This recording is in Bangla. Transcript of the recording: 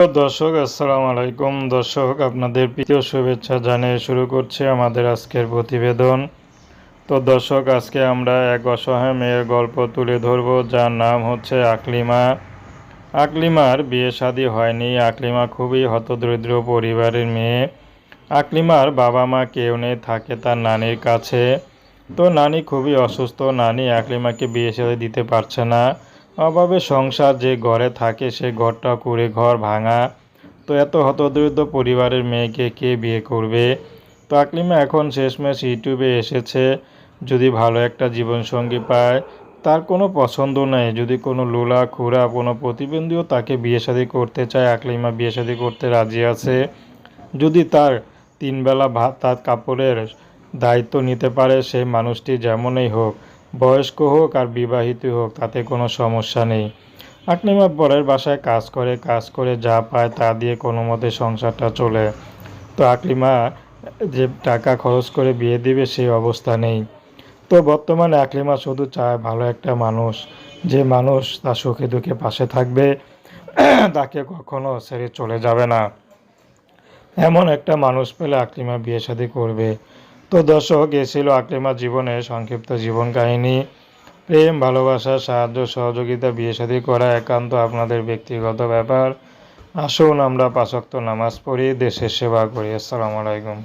দর্শক আসসালামু আলাইকুম। দর্শক আপনাদের প্রীতীয় শুভেচ্ছা জানিয়ে শুরু করছি আমাদের আজকের প্রতিবেদন। তো দর্শক আজকে আমরা এক অসহায় মেয়ের গল্প তুলে ধরব, যার নাম হচ্ছে আকলিমা। আকলিমার বিয়ে শাদী হয়নি। আকলিমা খুবই হতদরিদ্র পরিবারের মেয়ে। আকলিমার বাবা মা কেউ নেই, থাকে তার নানির কাছে। তো নানি খুবই অসুস্থ। নানি আকলিমাকে বিয়ে শাদী দিতে পারছে না। অভাবে সংসার, যে ঘরে থাকে সে ঘরটা কুঁড়ে ঘর, ভাঙা। তো এত হতদরিদ্র পরিবারের মেয়েকে কে বিয়ে করবে? তো আকলিমা এখন শেষমেশ ইউটিউবে এসেছে, যদি ভালো একটা জীবনসঙ্গী পায়। তার কোনো পছন্দ নেই, যদি কোনো লুলা খুড়া কোনো প্রতিবন্ধীও তাকে বিয়ে শাদী করতে চায়, আকলিমা বিয়ে শাদী করতে রাজি আছে। যদি তার তিনবেলা ভাত তার কাপড়ের দায়িত্ব নিতে পারে, সেই মানুষটি যেমনই হোক, বয়স্ক হোক আর বিবাহিত হোক, তাতে কোনো সমস্যা নেই। আকলিমা পরের বাসায় কাজ করে যা পায় তা দিয়ে কোনো মতে সংসারটা চলে। তো আকলিমা যে টাকা খরচ করে বিয়ে দিবে সেই অবস্থা নেই। তো বর্তমানে আকলিমা শুধু চায় ভালো একটা মানুষ, যে মানুষ তার সুখে দুঃখে পাশে থাকবে, তাকে কখনো ছেড়ে চলে যাবে না। এমন একটা মানুষ পেলে আকলিমা বিয়ে শাদী করবে। তো দর্শক, এ ছিল আকলিমা জীবনের সংক্ষিপ্ত জীবন কাহিনী। প্রেম, ভালোবাসা, সাহায্য সহযোগিতা, বিয়ে শাদী করা একান্ত আপনাদের ব্যক্তিগত ব্যাপার। আসুন আমরা ৫ ওয়াক্ত নামাজ পড়ি, দেশের সেবা করি। আসসালামু আলাইকুম।